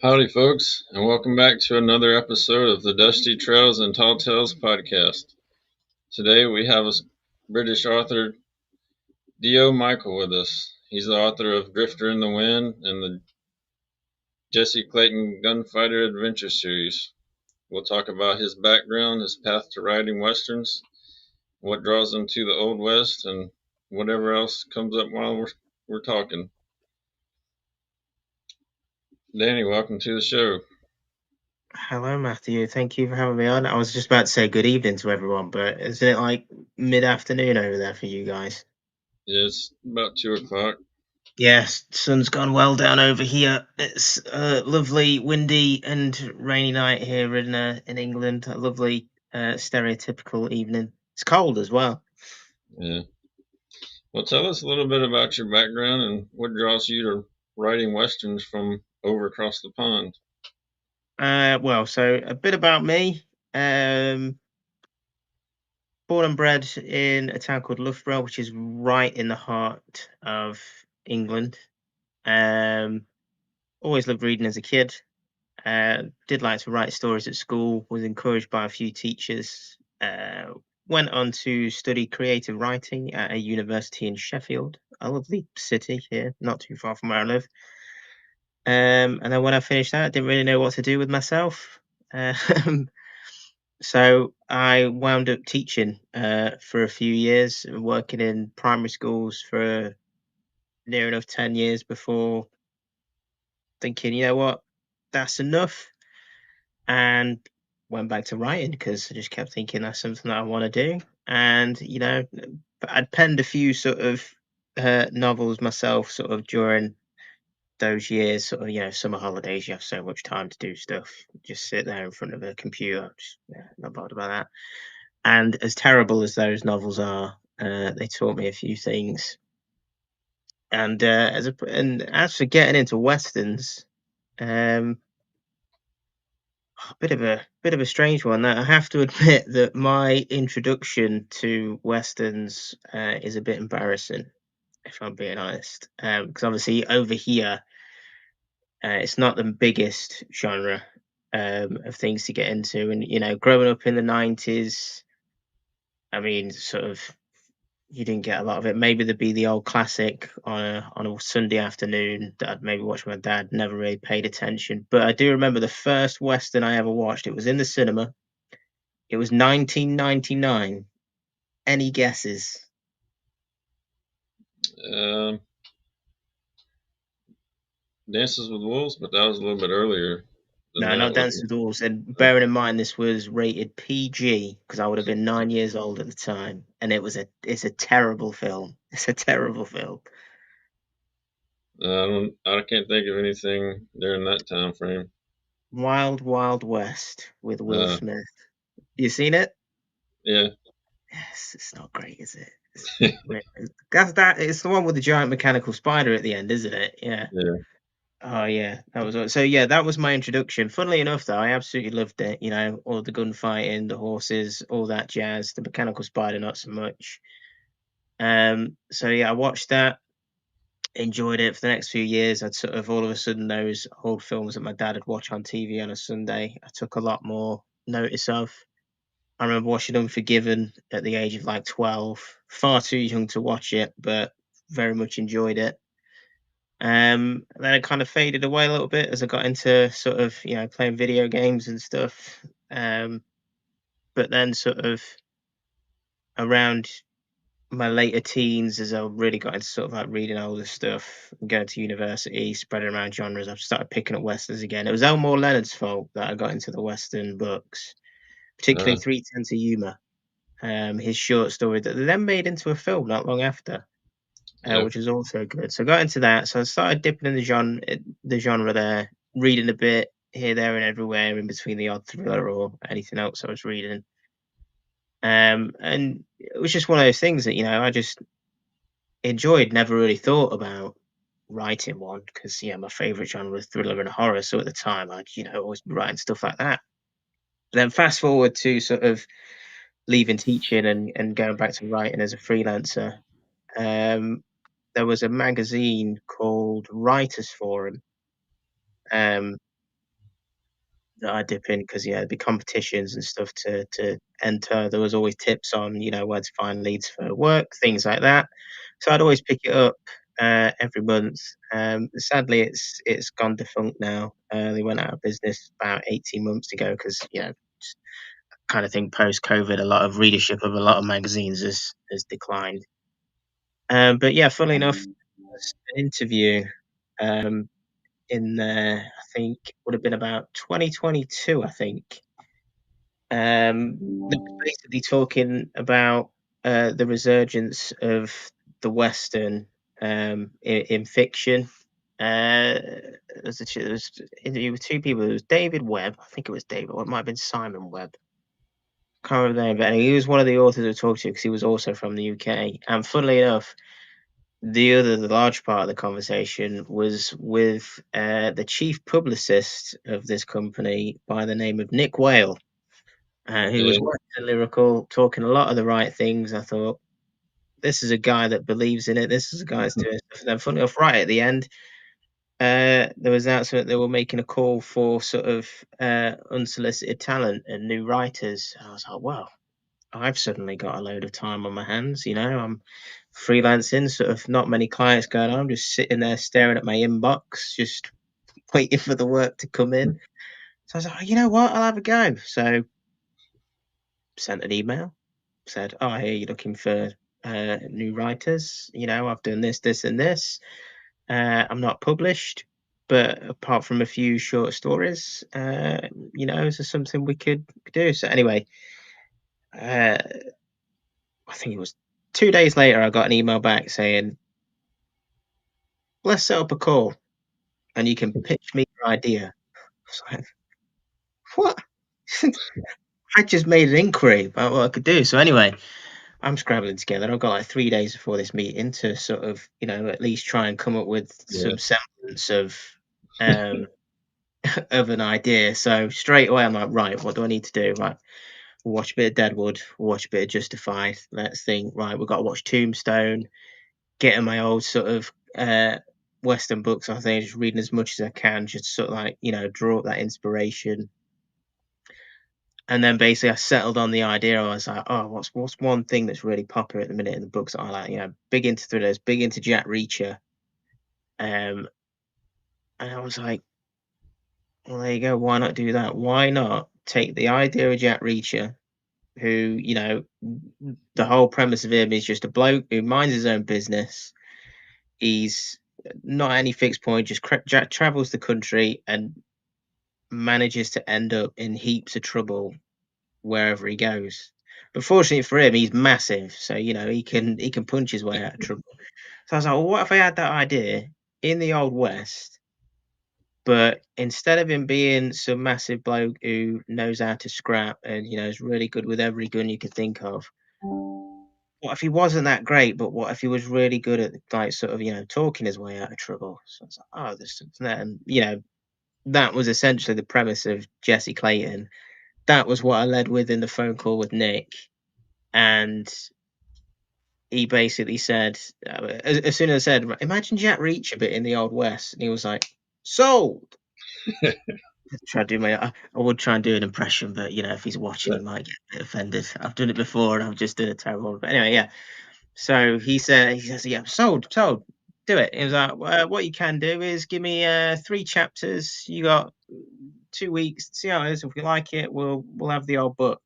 Howdy, folks, and welcome back to another episode of the Dusty Trails and Tall Tales podcast. Today we have a British author, D.O. Michael, with us. He's the author of Drifter in the Wind and the Jesse Clayton Gunfighter Adventures series. We'll talk about his background, his path to writing westerns, what draws him to the Old West, and whatever else comes up while we're talking. Danny, welcome to the show. Hello, Matthew. Thank you for having me on. I was just about to say good evening to everyone, but isn't it like mid-afternoon over there for you guys? Yeah, it's about 2 o'clock. Yes, sun's gone well down over here. It's a lovely, windy and rainy night here in England. A lovely, stereotypical evening. It's cold as well. Yeah. Well, tell us a little bit about your background and what draws you to writing westerns from over across the pond. So a bit about me. Born and bred in a town called Loughborough, which is right in the heart of England. Um, Always loved reading as a kid. Did like to write stories at school. Was encouraged by a few teachers. Went on to study creative writing at a university in Sheffield, a lovely city here, not too far from where I live. And then when I finished that, I didn't really know what to do with myself. Um, so I wound up teaching for a few years, working in primary schools for near enough 10 years before thinking, you know what, that's enough. And went back to writing because I just kept thinking that's something that I want to do. And I'd penned a few sort of novels myself, sort of during those years. Sort of, summer holidays. You have so much time to do stuff. Just sit there in front of a computer. Just, not bothered about that. And as terrible as those novels are, they taught me a few things. And as for getting into westerns, um, bit of a strange one. I have to admit that my introduction to westerns is a bit embarrassing, if I'm being honest. Because obviously over here, it's not the biggest genre of things to get into. And growing up in the '90s, I mean, sort of, you didn't get a lot of it. Maybe there'd be the old classic on a Sunday afternoon that I'd maybe watch with my dad. Never really paid attention, but I do remember the first western I ever watched. It was in the cinema. It was 1999. Any guesses? Um, Dances with Wolves, but that was a little bit earlier than No, that, not wasn't Dance it? with Wolves. And bearing in mind this was rated PG because I would have been 9 years old at the time, and it's a terrible film. It's a terrible film. I can't think of anything during that time frame. Wild Wild West with Will Uh, Smith. You seen it? yeah, Yes, it's not great, is it? It's the one with the giant mechanical spider at the end, isn't it? Yeah. yeah. Oh yeah, that was so. Yeah, that was my introduction. Funnily enough, though, I absolutely loved it. All the gunfighting, the horses, all that jazz. The mechanical spider, not so much. So yeah, I watched that, enjoyed it for the next few years. I'd sort of all of a sudden those old films that my dad would watch on TV on a Sunday, I took a lot more notice of. I remember watching Unforgiven at the age of like 12, far too young to watch it, but very much enjoyed it. Then it kind of faded away a little bit as I got into sort of, playing video games and stuff. Um, but then sort of around my later teens, as I really got into sort of like reading older stuff, going to university, spreading around genres, I've started picking up westerns again. It was Elmore Leonard's fault that I got into the western books, particularly Uh, Three Tenths of Humour. His short story that they then made into a film not long after, yep. which was also good. So I got into that. So I started dipping in the genre there, reading a bit here, there, and everywhere in between the odd thriller or anything else I was reading. And it was just one of those things that I just enjoyed. Never really thought about writing one because my favorite genre was thriller and horror. So at the time, I'd always be writing stuff like that. But then fast forward to sort of leaving teaching and going back to writing as a freelancer. Um, there was a magazine called Writers Forum, um, that I dip in because there'd be competitions and stuff to enter. There was always tips on, where to find leads for work, things like that. So I'd always pick it up every month. Sadly, it's gone defunct now. They went out of business about 18 months ago because, kind of thing post COVID, a lot of readership of a lot of magazines has declined. But yeah, funnily enough, there's an interview um, in there. I think would have been about 2022. I think they were basically talking about the resurgence of the Western in fiction. There was an interview with two people. It was David Webb. I think it was David, or it might have been Simon Webb. Can't remember the name, but anyway, he was one of the authors I talked to because he was also from the UK. And funnily enough, the large part of the conversation was with the chief publicist of this company by the name of Nick Whale, who was Okay. wet and lyrical, talking a lot of the right things. I thought, this is a guy that believes in it. This is a guy that's doing stuff. And then, funny enough, right at the end, there was an announcement they were making a call for sort of unsolicited talent and new writers. I was like, wow, I've suddenly got a load of time on my hands. I'm freelancing, sort of not many clients going on. I'm just sitting there staring at my inbox, just waiting for the work to come in. So I was like, "Oh, you know what? I'll have a go." So sent an email, said, "Oh, I hear you're looking for new writers. I've done this, this, and this. I'm not published, but apart from a few short stories, is there something we could do?" So anyway, uh, I think it was 2 days later, I got an email back saying, "Let's set up a call and you can pitch me your idea." I was like, "What?" I just made an inquiry about what I could do. So anyway, I'm scrabbling together. I've got like 3 days before this meeting to sort of, at least try and come up with Yeah. some semblance um of an idea. So straight away I'm like, right, what do I need to do? Right, we'll watch a bit of Deadwood, we'll watch a bit of Justified. Let's think, right, we've got to watch Tombstone, getting my old sort of Western books, I think, just reading as much as I can, just sort of like, draw up that inspiration. And then basically I settled on the idea. I was like, oh, what's one thing that's really popular at the minute in the books that I like? Big into thrillers, big into Jack Reacher. Um, and I was like, well, there you go. Why not do that? Why not take the idea of Jack Reacher, who, the whole premise of him is just a bloke who minds his own business. He's not at any fixed point, just travels the country and manages to end up in heaps of trouble wherever he goes. But fortunately for him, he's massive, so he can punch his way out of trouble. So I was like, well, what if I had that idea in the old west, but instead of him being some massive bloke who knows how to scrap and is really good with every gun you could think of, what if he wasn't that great? But what if he was really good at like sort of talking his way out of trouble? So I was like, oh, there's something there, and that was essentially the premise of Jesse Clayton. That was what I led with in the phone call with Nick. And he basically said, as soon as I said, imagine Jack Reacher, but in the Old West. And he was like, sold. Try to do I would try and do an impression, but if he's watching, he might get a bit offended. I've done it before and I've just done a terrible one. But anyway, yeah. So he says, yeah, sold, do it. He was like, well, what you can do is give me 3 chapters. You got 2 weeks. See how it is. If we like it, we'll have the old book.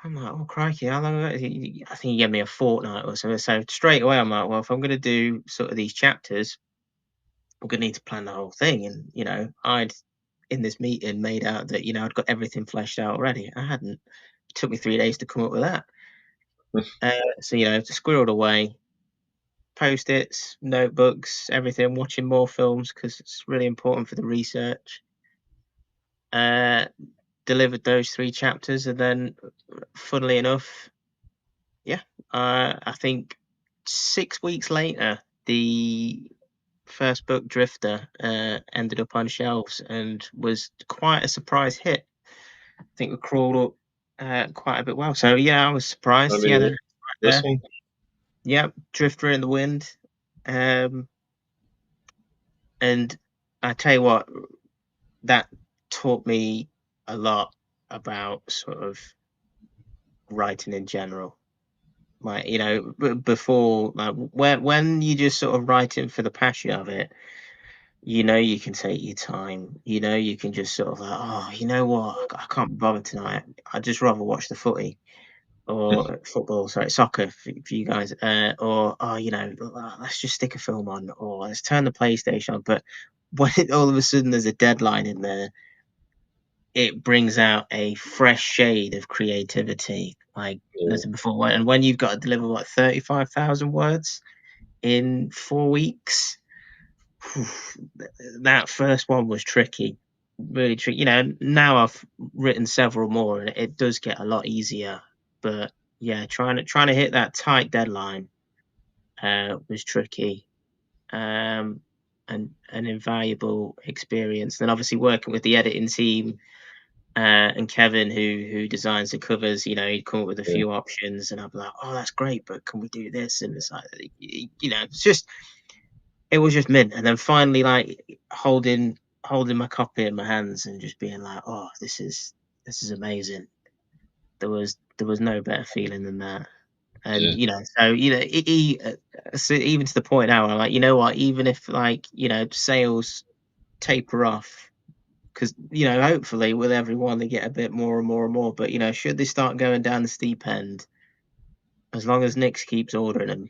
I'm like, oh crikey, how long? I think he gave me a fortnight or so. So straight away, I'm like, well, if I'm going to do sort of these chapters, I'm going to need to plan the whole thing. And I'd in this meeting made out that I'd got everything fleshed out already. I hadn't. It took me 3 days to come up with that. So squirreled away, post-its, notebooks, everything, watching more films because it's really important for the research. Uh, Delivered those 3 chapters, and then, funnily enough, yeah, I think 6 weeks later, the first book, Drifter, ended up on shelves and was quite a surprise hit. I think we crawled up quite a bit well. So yeah, I was I surprised. Yeah, mean, they're right this there. one. Yeah, Drifter in the Wind. Um, and I tell you what, that taught me a lot about sort of writing in general. Like, before, like when you just sort of writing for the passion of it, you can take your time. You can just sort of like, oh, you know what, I can't be bothered tonight. I'd just rather watch the footy or football, sorry, soccer for you guys. Or oh, let's just stick a film on, or let's turn the PlayStation on. But when all of a sudden there's a deadline in there, it brings out a fresh shade of creativity like Yeah, nothing before. And when you've got to deliver like 35,000 words in 4 weeks, that first one was tricky, really tricky. Now I've written several more, and it does get a lot easier. But yeah, trying to hit that tight deadline was tricky, and an invaluable experience. Then obviously working with the editing team, and Kevin, who designs the covers, he'd come up with a yeah, few options, and I'd be like, "Oh, that's great, but can we do this?" And it's like, it's just it was just mint. And then finally, like holding my copy in my hands and just being like, "Oh, this is amazing." There was no better feeling than that. And yeah, so even to the point now, I'm like, you know what? Even if like sales taper off, because hopefully with everyone they get a bit more and more and more. But should they start going down the steep end, as long as Nix keeps ordering them,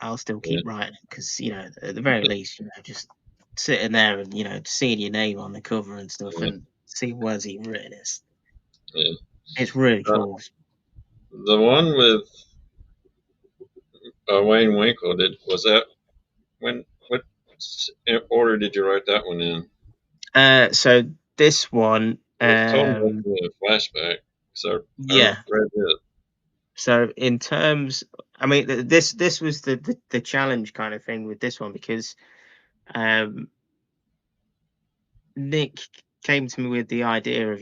I'll still yeah, keep writing, because at the very least, just sitting there and seeing your name on the cover and stuff yeah, and seeing words you've written, yeah. it's really cool. The one with Wayne Winkle, was that when? What order did you write that one in? So this one, You told me in a flashback, so I yeah. read it. So in terms, I mean, this was the challenge kind of thing with this one, because um, Nick came to me with the idea of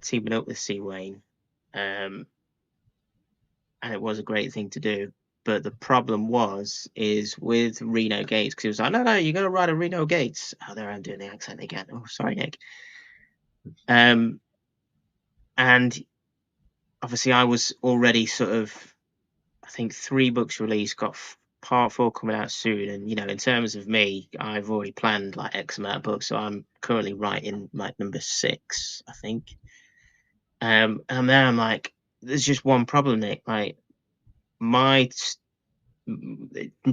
teaming up with C Wayne, um, and it was a great thing to do. But the problem is with Reno Gates, because he was like, no, you got to write a Reno Gates. Oh, there I'm doing the accent again. Oh, sorry, Nick. And obviously, I was already sort of, I think, 3 books released, got part 4 coming out soon. And in terms of me, I've already planned like X amount of books, so I'm currently writing like number 6, I think. And then I'm like, there's just one problem, Nick. Like my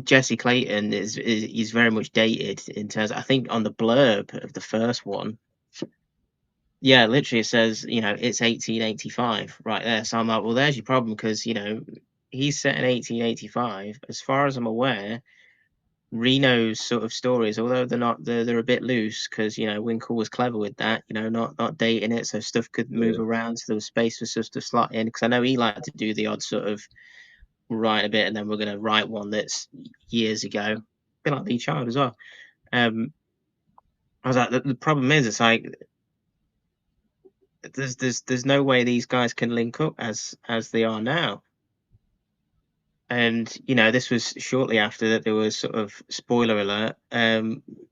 Jesse Clayton is very much dated in terms. I think on the blurb of the first one, yeah, literally it says it's 1885 right there. So I'm like, well, there's your problem, because he's set in 1885. As far as I'm aware, Reno's sort of stories, although they're a bit loose, because Winkle was clever with that, not dating it, so stuff could Yeah, move around, so there was space for stuff to slot in. Because I know he liked to do the odd sort of write a bit, and then we're going to write one that's years ago, a bit like Lee Child as well. I was like, the problem is, it's like there's no way these guys can link up as they are now. And this was shortly after that there was sort of, spoiler alert,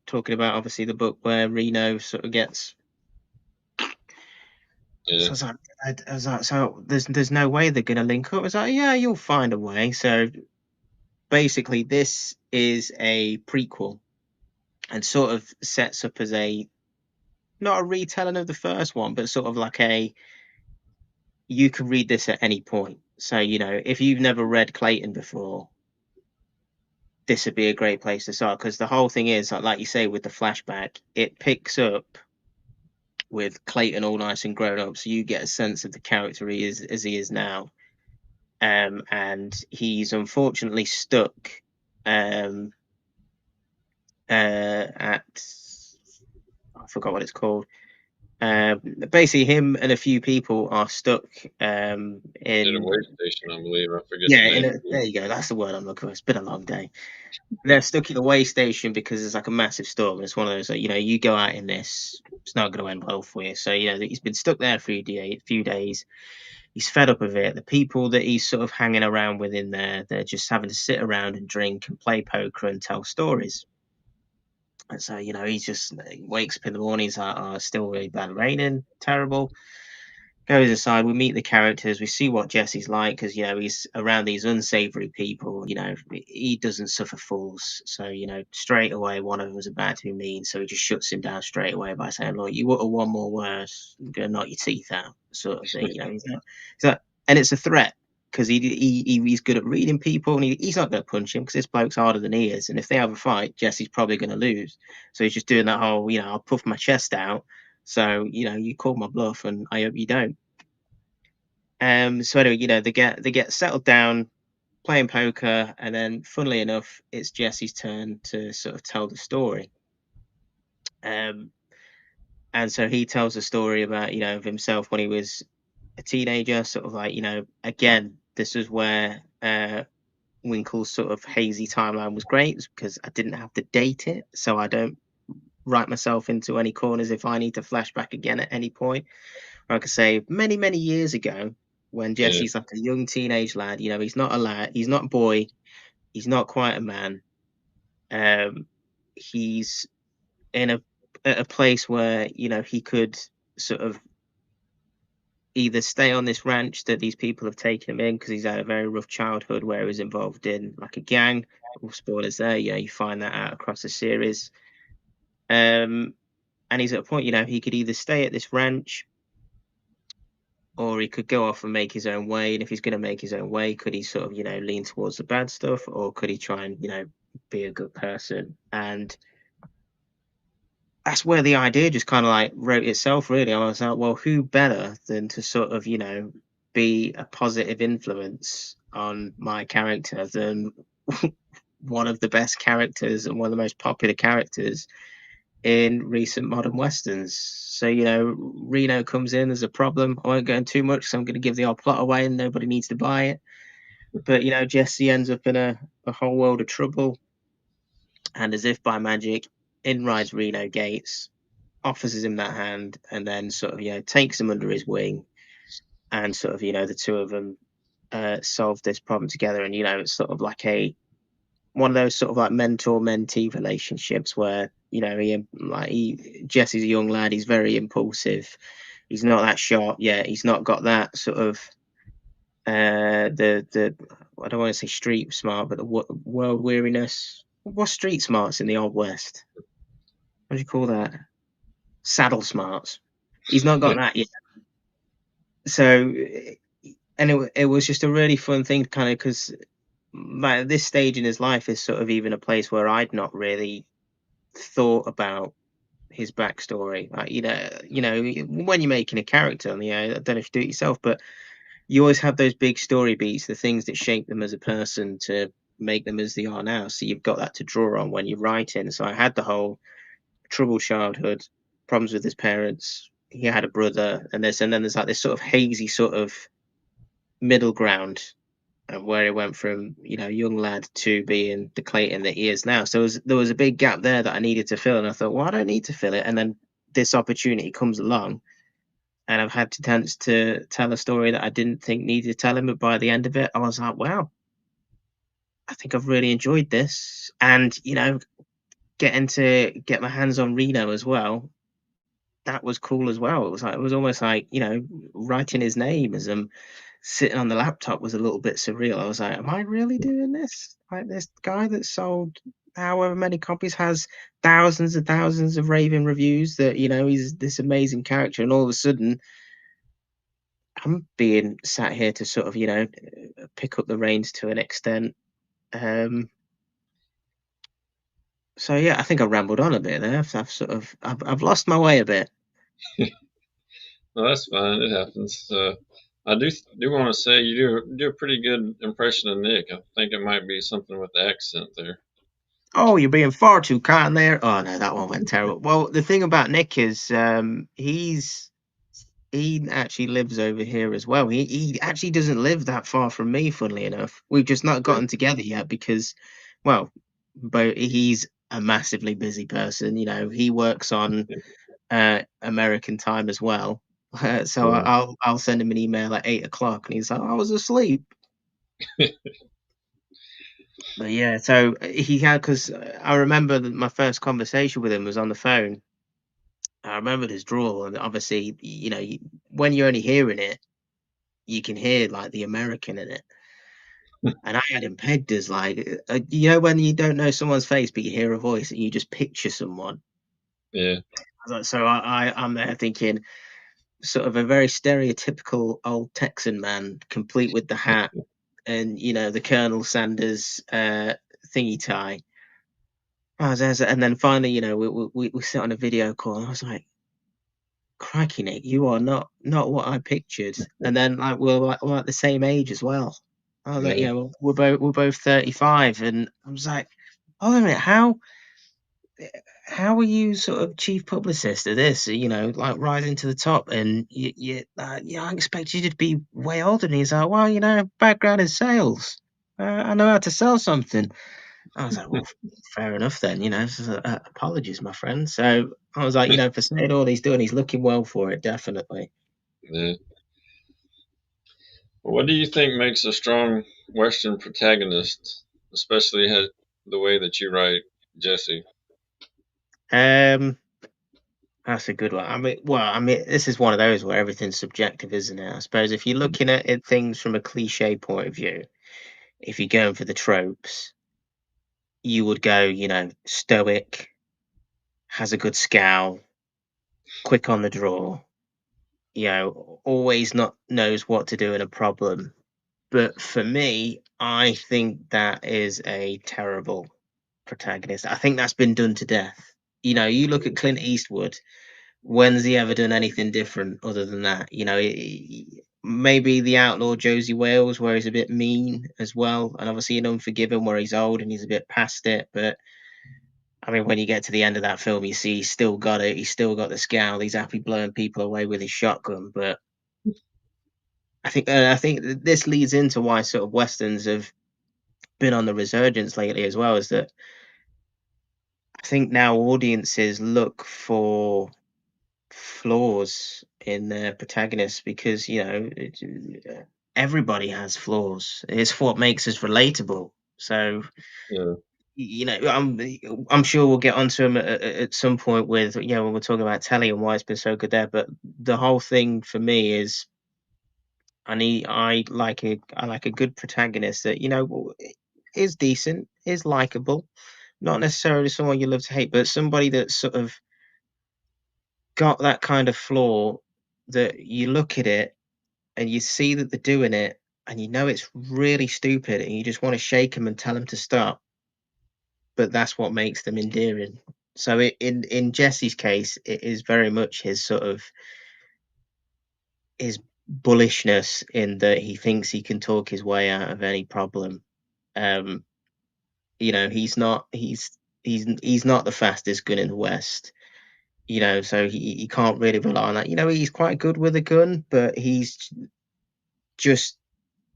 talking about obviously the book where Reno sort of gets. yeah, So I was like, so there's no way they're gonna link up. I was like, yeah, you'll find a way. So basically, this is a prequel, and sort of sets up as a, not a retelling of the first one, but sort of like you can read this at any point. So if you've never read Clayton before, this would be a great place to start, because the whole thing is like you say with the flashback, it picks up with Clayton all nice and grown up, so you get a sense of the character he is as he is now. And he's unfortunately stuck um, at, I forgot what it's called. Basically, him and a few people are stuck at a in, way station, I believe. I forget the yeah, name. there you go. That's the word I'm looking for. It's been a long day. They're stuck in a way station because there's like a massive storm. And it's one of those, like, you go out in this, it's not going to end well for you. So he's been stuck there for a few days. He's fed up of it. The people that he's sort of hanging around with in there, they're just having to sit around and drink and play poker and tell stories. And so, he's just he wakes up in the morning, he's like, oh, it's still really bad raining, terrible. Goes aside, we meet the characters, we see what Jesse's like, because, he's around these unsavory people, he doesn't suffer fools. So, straight away, one of them's about to be mean. So he just shuts him down straight away by saying, look, you utter one more word, I'm going to knock your teeth out, sort of thing. And it's a threat because he's good at reading people, and he's not going to punch him because this bloke's harder than he is. And if they have a fight, Jesse's probably going to lose. So he's just doing that whole, I'll puff my chest out. So, you call my bluff, and I hope you don't. So anyway, they get settled down, playing poker, and then, funnily enough, it's Jesse's turn to sort of tell the story. And so he tells a story about, of himself when he was a teenager, sort of like, again, this is where Winkle's sort of hazy timeline was great, because I didn't have to date it, so I don't write myself into any corners if I need to flash back again at any point. Like I say, many, many years ago, when Yeah. Jesse's like a young teenage lad, he's not a lad, he's not a boy, he's not quite a man. He's in a place where, he could sort of either stay on this ranch that these people have taken him in, because he's had a very rough childhood where he was involved in like a gang. Spoilers there, you find that out across the series. And he's at a point, he could either stay at this ranch, or he could go off and make his own way. And if he's going to make his own way, could he sort of, lean towards the bad stuff, or could he try and, be a good person? And that's where the idea just kind of like wrote itself, really. I was like, well, who better than to sort of, be a positive influence on my character than one of the best characters and one of the most popular characters in recent modern westerns. So, Reno comes in as a problem. I won't go into too much, so I'm going to give the old plot away and nobody needs to buy it. But, Jesse ends up in a whole world of trouble. And as if by magic, in rides Reno Gates, offers him that hand, and then sort of, takes him under his wing. And sort of, the two of them solve this problem together. And, it's sort of like one of those sort of like mentor mentee relationships where, Jesse's a young lad, he's very impulsive, he's not that sharp yet, he's not got that sort of the I don't want to say street smart, but the world weariness. What's street smarts in the old west? What do you call that? Saddle smarts. He's not got that yet. So, and it was just a really fun thing, kind of, because this stage in his life is sort of even a place where I'd not really thought about his backstory. Like, when you're making a character, and I don't know if you do it yourself, but you always have those big story beats, the things that shape them as a person to make them as they are now. So you've got that to draw on when you're writing. So I had the whole troubled childhood, problems with his parents. He had a brother, and then there's like this sort of hazy sort of middle ground of where he went from, young lad to being the Clayton that he is now. So there was a big gap there that I needed to fill, and I thought, well, I don't need to fill it. And then this opportunity comes along, and I've had the chance to tell a story that I didn't think needed telling, but by the end of it, I was like, wow, I think I've really enjoyed this. And, getting to get my hands on Reno as well, that was cool as well. It was almost like, writing his name as I'm sitting on the laptop was a little bit surreal. I was like, am I really doing this? Like, this guy that sold however many copies has thousands and thousands of raving reviews that, he's this amazing character, and all of a sudden I'm being sat here to sort of, pick up the reins to an extent. So yeah, I think I rambled on a bit there. I've lost my way a bit. Well, that's fine. It happens. I do want to say you do a pretty good impression of Nick. I think it might be something with the accent there. Oh, you're being far too kind there. Oh no, that one went terrible. Well, the thing about Nick is, he actually lives over here as well. He actually doesn't live that far from me, funnily enough. We've just not Really? gotten together yet because, well, but he's a massively busy person. He works on American time as well. So Yeah. I'll send him an email at 8 o'clock, and he's like, I was asleep. But yeah, so he had, because I remember that my first conversation with him was on the phone. I remember this drawl, and obviously, when you're only hearing it, you can hear like the American in it. And I had him pegged as like, when you don't know someone's face, but you hear a voice and you just picture someone. Yeah, So I'm there thinking, sort of a very stereotypical old Texan man, complete with the hat and the Colonel Sanders thingy tie. And then finally, we sit on a video call, and I was like, "Crikey, Nick, you are not what I pictured." And then like we're like the same age as well. I was like, yeah, "Yeah, well, we're both 35," and I was like, "Hold on a minute, how are you sort of chief publicist of this? Like rising to the top, and I expect you to be way older." And he's like, "Well, background in sales. I know how to sell something." I was like, "Well, fair enough then. Apologies, my friend." So I was like, for saying all he's doing, he's looking well for it, definitely. yeah. What do you think makes a strong Western protagonist, especially the way that you write Jesse? Um, that's a good one. I mean, this is one of those where everything's subjective, isn't it? I suppose if you're looking at things from a cliche point of view, if you're going for the tropes, you would go, stoic, has a good scowl, quick on the draw, always not knows what to do in a problem. But for me, I think that is a terrible protagonist. I think that's been done to death. You look at Clint Eastwood. When's he ever done anything different other than that? Maybe the outlaw Josie Wales, where he's a bit mean as well, and obviously in Unforgiven, where he's old and he's a bit past it. But I mean, when you get to the end of that film, you see he's still got it. He's still got the scowl. He's happy blowing people away with his shotgun. But I think this leads into why sort of westerns have been on the resurgence lately as well. Is that I think now audiences look for flaws in their protagonists because everybody has flaws. It's what makes us relatable. So Yeah, I'm sure we'll get onto them at some point with when we're talking about telly and why it's been so good there. But the whole thing for me is I like a good protagonist that is decent, is likable, not necessarily someone you love to hate, but somebody that's sort of got that kind of flaw that you look at it and you see that they're doing it and it's really stupid and you just want to shake them and tell them to stop, but that's what makes them endearing. So in Jesse's case, it is very much his sort of his bullishness in that he thinks he can talk his way out of any problem. Um, he's not the fastest gun in the West. So he can't really rely on that. He's quite good with a gun, but just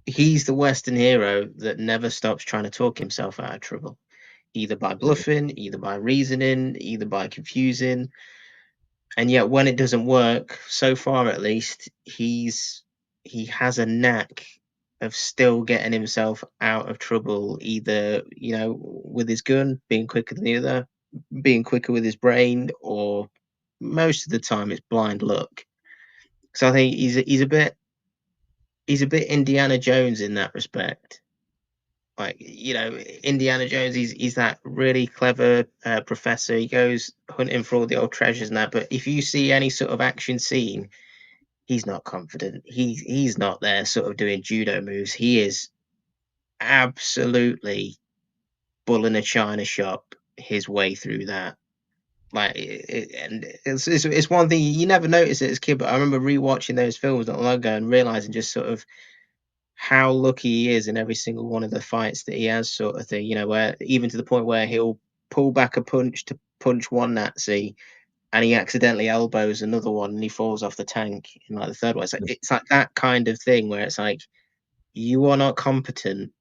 he's the Western hero that never stops trying to talk himself out of trouble, either by yeah, bluffing, either by reasoning, either by confusing. And yet, when it doesn't work, so far at least, he has a knack of still getting himself out of trouble, either with his gun, being quicker than the other, being quicker with his brain, or most of the time it's blind luck. So I think he's a bit Indiana Jones in that respect. Like Indiana Jones, he's that really clever professor. He goes hunting for all the old treasures and that. But if you see any sort of action scene, he's not confident. He's not there sort of doing judo moves. He is absolutely bulling a china shop his way through that. Like, and it's one thing you never notice it as a kid, but I remember rewatching those films not long ago and realizing just sort of how lucky he is in every single one of the fights that he has, sort of thing. Where even to the point where he'll pull back a punch to punch one Nazi, and he accidentally elbows another one, and he falls off the tank in like the third one. It's like that kind of thing where it's like you are not competent,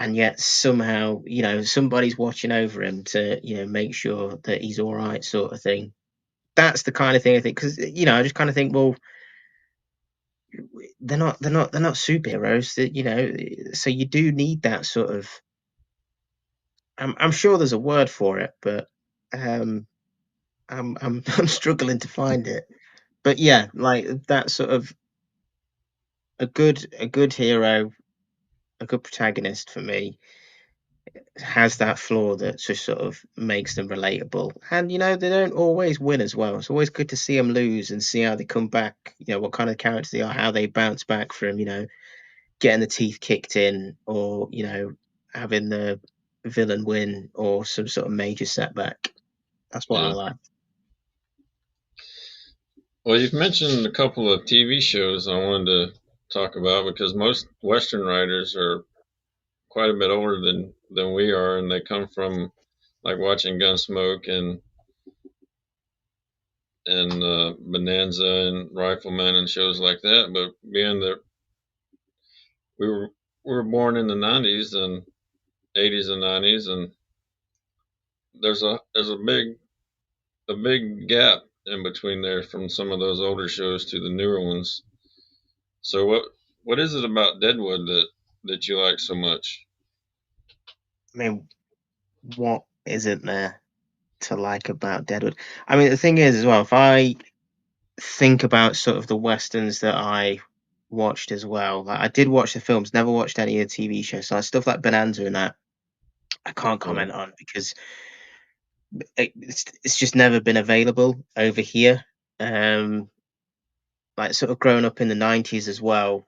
and yet somehow somebody's watching over him to make sure that he's all right, sort of thing. That's the kind of thing I think, because I just kind of think, well, they're not superheroes, that so you do need that sort of I'm sure there's a word for it, but um, I'm struggling to find it. But yeah, like that sort of a good hero, a good protagonist for me has that flaw that just sort of makes them relatable. And they don't always win as well. It's always good to see them lose and see how they come back. What kind of characters they are, how they bounce back from getting the teeth kicked in, or having the villain win, or some sort of major setback. That's what I Yeah. like. Well, you've mentioned a couple of TV shows I wanted to talk about because most Western writers are quite a bit older than we are, and they come from like watching Gunsmoke and Bonanza and Rifleman and shows like that. But being that we were we were born in the '90s and '80s and '90s, and there's a big gap in between there from some of those older shows to the newer ones. So what is it about Deadwood that you like so much? I mean, what isn't there to like about Deadwood? I mean, the thing is, as well, if I think about sort of the westerns that I watched as well, like I did watch the films, never watched any of the TV shows. So like stuff like Bonanza and that, I can't Yeah, comment on because it's just never been available over here. Um, like sort of growing up in the '90s as well.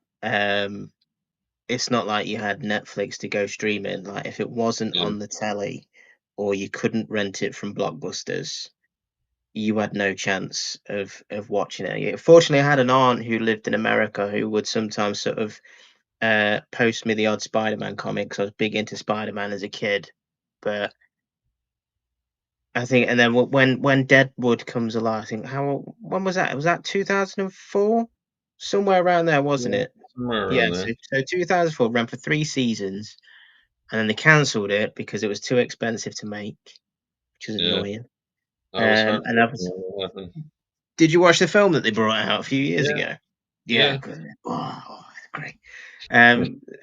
It's not like you had Netflix to go streaming. Like if it wasn't yeah, on the telly, or you couldn't rent it from Blockbusters, you had no chance of watching it. Yeah, fortunately, I had an aunt who lived in America who would sometimes sort of post me the odd Spider-Man comic, 'cause I was big into Spider-Man as a kid. But I think, and then when Deadwood comes alive, I think when was that? Was that 2004? Somewhere around there, wasn't yeah, it? somewhere Yeah. around there. So 2004 ran for 3 seasons, and then they cancelled it because it was too expensive to make, which is Yeah, annoying. I was And that heartbroken was. when that happened. Did you watch the film that they brought out a few years Yeah, ago? Yeah, yeah, good. Oh, it's great.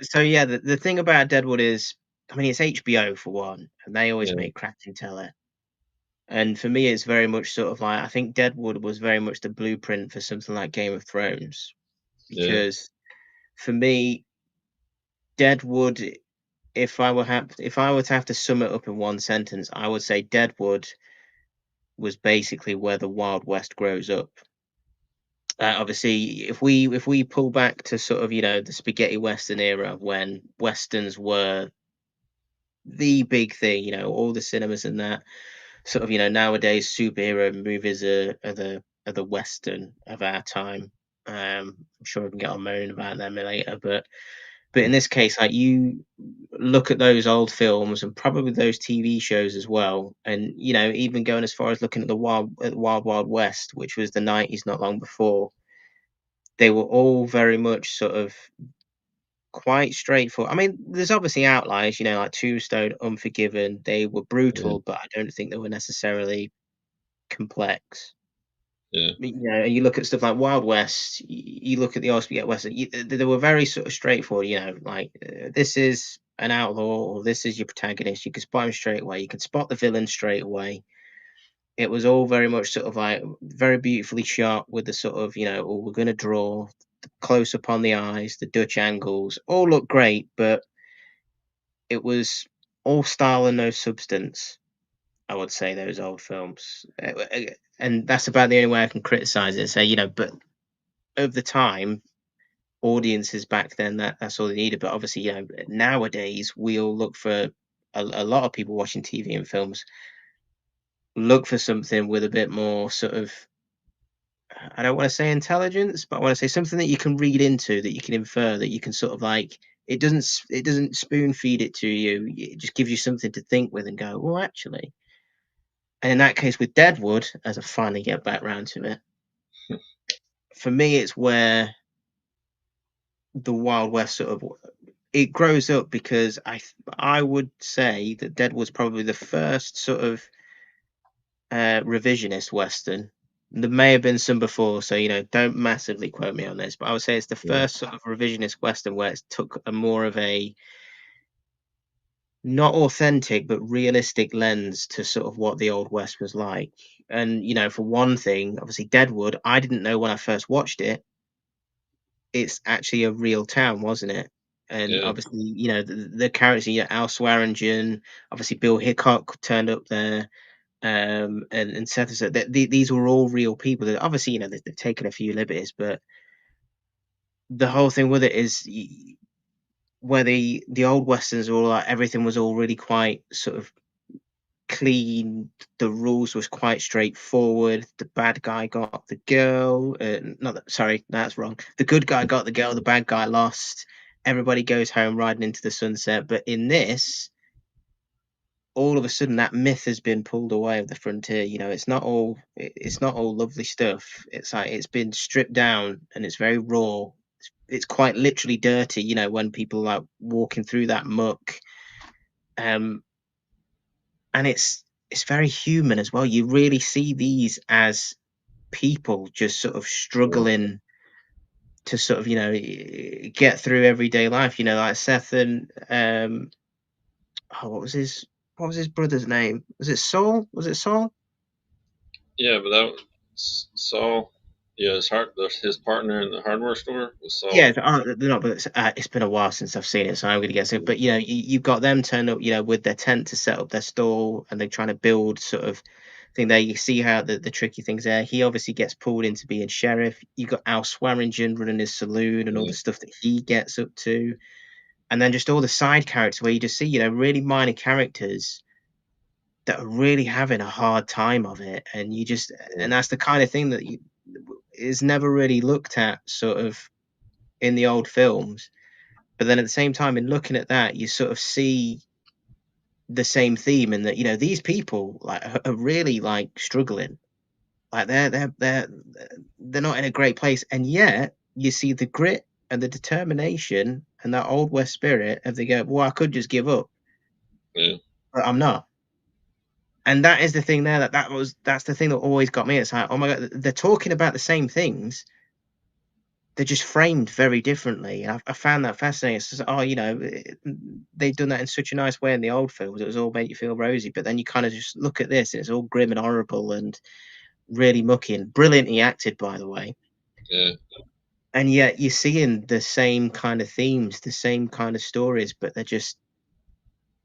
So yeah, the thing about Deadwood is, I mean, it's HBO for one, and they always yeah, make cracking telly. And for me, it's very much sort of like I think Deadwood was very much the blueprint for something like Game of Thrones, yeah, because for me, Deadwood, if I were to have to sum it up in one sentence, I would say Deadwood was basically where the Wild West grows up. Obviously, if we pull back to sort of the spaghetti western era, when westerns were the big thing, all the cinemas and that sort of nowadays superhero movies are the western of our time. I'm sure we can get on moaning about them later, but in this case, like you look at those old films and probably those TV shows as well, and even going as far as looking at the Wild Wild West, which was the '90s, not long before. They were all very much sort of quite straightforward. I mean, there's obviously outliers, like Tombstone, Unforgiven. They were yeah, brutal, but I don't think they were necessarily complex. yeah, You look at stuff like Wild West. You look at the old Spaghetti Western. They were very sort of straightforward. Like this is an outlaw, or this is your protagonist. You can spot him straight away. You can spot the villain straight away. It was all very much sort of like very beautifully shot with the sort of oh, we're going to draw the close up on the eyes, the Dutch angles, all look great, but it was all style and no substance. I would say those old films, and that's about the only way I can criticize it. And say but of the time, audiences back then that's all they needed. But obviously, nowadays we all look for a lot of people watching TV and films look for something with a bit more sort of, I don't want to say intelligence, but I want to say something that you can read into, that you can infer, that you can sort of like. It doesn't spoon feed it to you. It just gives you something to think with and go, well, actually. And in that case, with Deadwood, as I finally get back round to it, for me, it's where the Wild West sort of it grows up, because I would say that Deadwood's probably the first sort of revisionist western. There may have been some before, so don't massively quote me on this, but I would say it's the yeah, first sort of revisionist western where it took a more of a not authentic, but realistic lens to sort of what the Old West was like. And, for one thing, obviously Deadwood, I didn't know when I first watched it, it's actually a real town, wasn't it? And Yeah, obviously, the characters, Al Swearingen, obviously Bill Hickok turned up there, and Seth said that these were all real people. That obviously, they've taken a few liberties, but the whole thing with it is where the old westerns were all like everything was all really quite sort of clean. The rules was quite straightforward. The bad guy got the girl. Not that, sorry, that's wrong. The good guy got the girl. The bad guy lost. Everybody goes home riding into the sunset. But in this, all of a sudden, that myth has been pulled away of the frontier. It's not all lovely stuff. It's like it's been stripped down and it's very raw. It's quite literally dirty. When people are like walking through that muck. Um, and it's very human as well. You really see these as people just sort of struggling to sort of get through everyday life. Like Seth and oh, what was his brother's name? Was it Saul? Was it Saul? yeah, but that was Saul. Yeah, his partner in the hardware store was Yeah, Saul. they're not, but it's been a while since I've seen it, so I'm going to guess it. But you've got them turn up, with their tent to set up their stall, and they're trying to build sort of thing there. You see how the tricky things there. He obviously gets pulled into being sheriff. You got Al Swearingen running his saloon and all Yeah, the stuff that he gets up to, and then just all the side characters where you just see, really minor characters that are really having a hard time of it, and yeah, and that's the kind of thing that is never really looked at sort of in the old films. But then at the same time, in looking at that, you sort of see the same theme in that these people like are really like struggling, like they're not in a great place, and yet you see the grit and the determination and that old west spirit of they go, well, I could just give up, yeah, but I'm not. And that is the thing there, that's the thing that always got me. It's like, oh my god, they're talking about the same things, they're just framed very differently. And I found that fascinating. It's just, oh, they've done that in such a nice way in the old films. It was all made you feel rosy, but then you kind of just look at this, and it's all grim and horrible and really mucky and brilliantly acted, by the way. yeah. And yet you're seeing the same kind of themes, the same kind of stories, but they're just.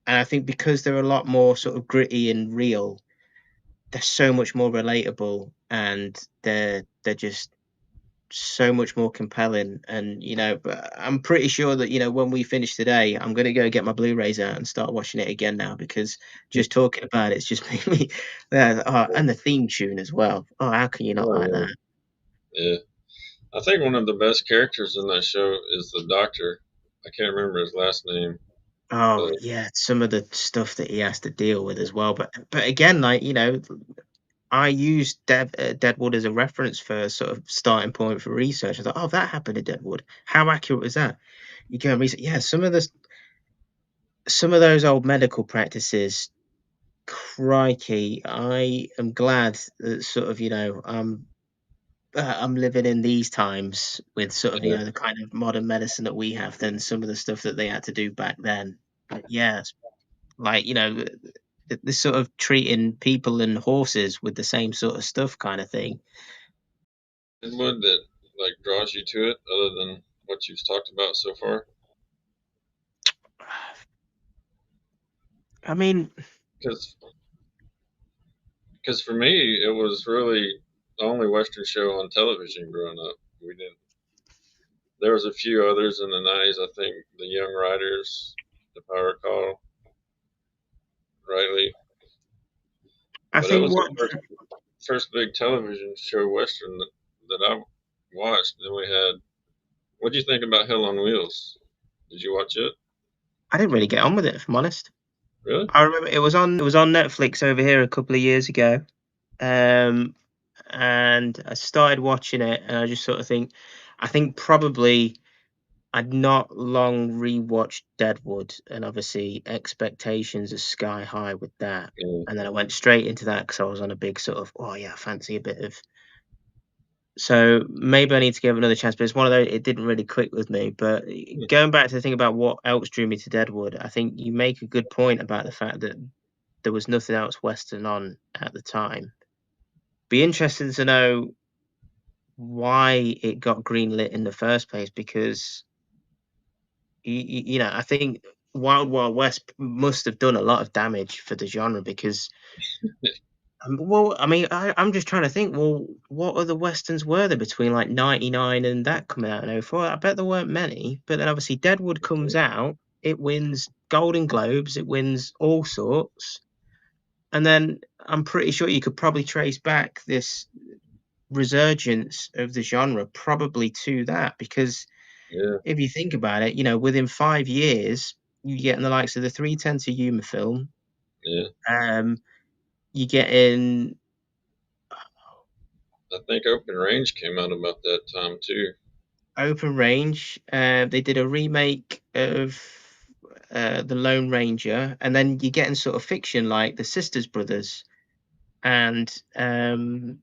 And I think because they're a lot more sort of gritty and real, they're so much more relatable, and they're just so much more compelling. And but I'm pretty sure that when we finish today, I'm gonna go get my Blu-rays out and start watching it again now, because just talking about it's just made me. Yeah, and the theme tune as well. Oh, how can you not like Oh, that? yeah. Yeah. I think one of the best characters in that show is the doctor. I can't remember his last name, Oh but yeah, some of the stuff that he has to deal with as well. But again, like I used Deadwood as a reference for sort of starting point for research. I thought, oh, that happened in Deadwood. How accurate was that? You go and research. Yeah, some of those old medical practices. Crikey, I am glad that sort of I'm living in these times with sort of yeah, the kind of modern medicine that we have than some of the stuff that they had to do back then. But yeah, it's like this sort of treating people and horses with the same sort of stuff kind of thing. Deadwood that like draws you to it, other than what you've talked about so far. I mean, Because for me, it was really the only Western show on television growing up. We didn't. There was a few others in the '90s. I think the Young Riders, if I recall rightly, I but that think was the what first big television show Western that I watched. Then we had. What do you think about Hell on Wheels? Did you watch it? I didn't really get on with it, if I'm honest. Really? I remember it was on Netflix over here a couple of years ago. Um, and I started watching it, and I just sort of I think probably I'd not long rewatched Deadwood, and obviously expectations are sky high with that. Yeah. And then I went straight into that because I was on a big sort of, oh yeah, I fancy a bit of So maybe I need to give it another chance, but it's one of those, it didn't really click with me. But Hmm. going back to the thing about what else drew me to Deadwood, I think you make a good point about the fact that there was nothing else Western on at the time. Be interested to know why it got greenlit in the first place, because I think Wild Wild West must have done a lot of damage for the genre because well, I mean, I'm just trying to think. Well, what other westerns were there between like '99 and that coming out in '04? I bet there weren't many. But then obviously Deadwood comes out, it wins Golden Globes, it wins all sorts, and then I'm pretty sure you could probably trace back this resurgence of the genre probably to that, because Yeah, if you think about it, within 5 years you get in the likes of the 310 to Yuma film, yeah. um, you get in I think Open Range came out about that time too. Open Range. They did a remake of the Lone Ranger, and then you get in sort of fiction like the Sisters Brothers, and I'm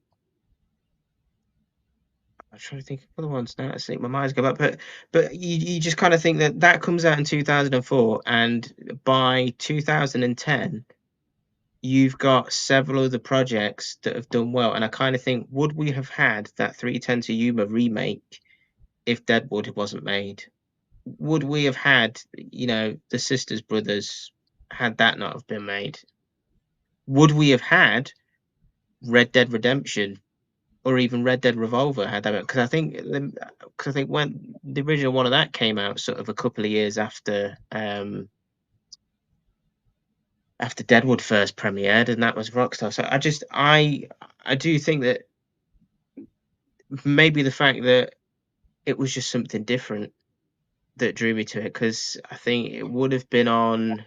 trying to think of other ones now. I think my mind's going back, but you just kind of think that that comes out in 2004, and by 2010 you've got several other projects that have done well, and I kind of think, would we have had that 310 to Yuma remake if Deadwood wasn't made? Would we have had, the Sisters Brothers had that not have been made? Would we have had Red Dead Redemption or even Red Dead Revolver had that? Because I think when the original one of that came out, sort of a couple of years after Deadwood first premiered, and that was Rockstar. So I do think that maybe the fact that it was just something different that drew me to it, because I think it would have been on.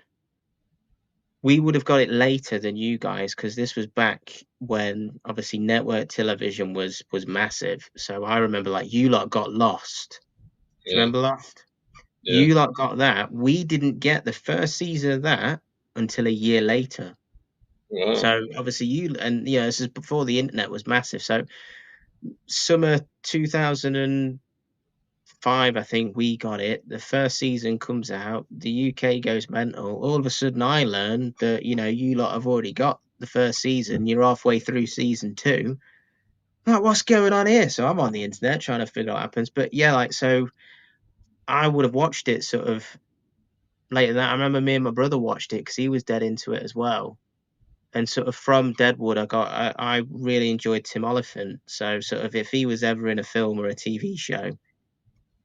We would have got it later than you guys, because this was back when obviously network television was massive. So I remember, like, you lot got Lost. Do you Yeah, remember Lost? yeah. You lot got that. We didn't get the first season of that until a year later. Wow. So obviously this is before the internet was massive. So summer 2005, I think we got it. The first season comes out, the UK goes mental. All of a sudden, I learn that you lot have already got the first season. You're halfway through season two. Like, what's going on here? So I'm on the internet trying to figure out what happens. But yeah, like, so I would have watched it sort of later than that. I remember me and my brother watched it because he was dead into it as well. And sort of from Deadwood, I really enjoyed Tim Oliphant. So sort of if he was ever in a film or a TV show,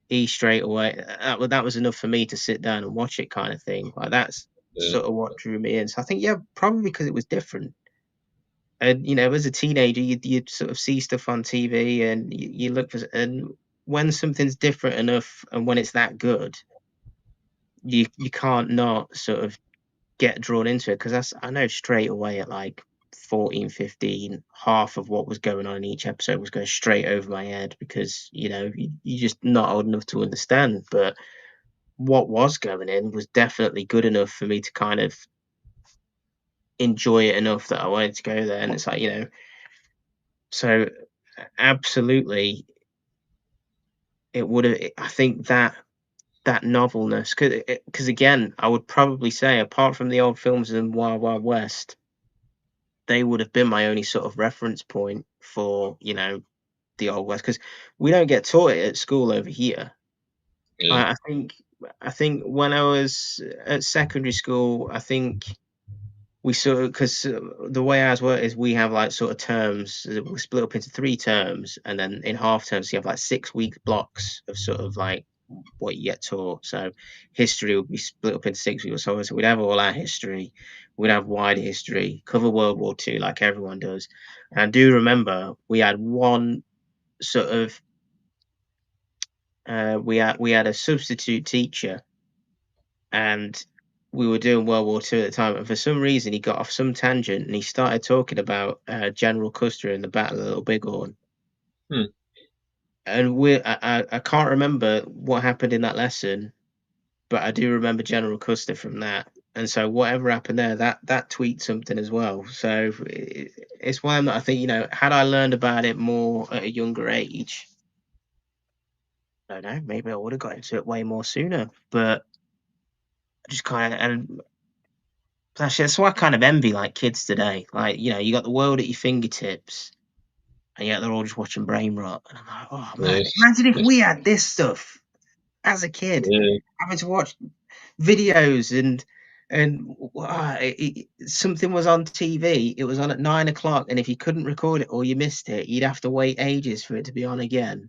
he straight away, that was enough for me to sit down and watch it, kind of thing. Like, that's Yeah, sort of what drew me in. So I think, yeah, probably because it was different. And as a teenager, you'd sort of see stuff on TV, and you look for, and when something's different enough and when it's that good, you can't not sort of get drawn into it, because I know straight away at like 14, 15, half of what was going on in each episode was going straight over my head, because you're just not old enough to understand. But what was going in was definitely good enough for me to kind of enjoy it enough that I wanted to go there. And it's like, so absolutely, it would have. I think that novelness, because again, I would probably say, apart from the old films and Wild Wild West, they would have been my only sort of reference point for the old West, because we don't get taught it at school over here. yeah, I think when I was at secondary school, I think we sort of, because the way ours work is we have like sort of terms, we split up into three terms, and then in half terms you have like 6 week blocks of sort of like what you get taught. So history would be split up into 6 weeks. So we'd have all our history, we'd have wider history, cover World War II like everyone does. And I do remember we had one sort of we had a substitute teacher, and we were doing World War II at the time, and for some reason he got off some tangent and he started talking about General Custer in the Battle of Little Bighorn. hmm. And I can't remember what happened in that lesson, but I do remember General Custer from that. and so whatever happened there, that tweaked something as well. So it's one that I think, had I learned about it more at a younger age, I don't know, maybe I would have got into it way more sooner. But I just kind of, and actually, that's why I kind of envy like kids today. Like, you got the world at your fingertips, and yet they're all just watching brain rot. And I'm like, oh man, Yeah, imagine if we had this stuff as a kid, yeah, having to watch videos and something was on TV. It was on at 9 o'clock, and if you couldn't record it or you missed it, you'd have to wait ages for it to be on again.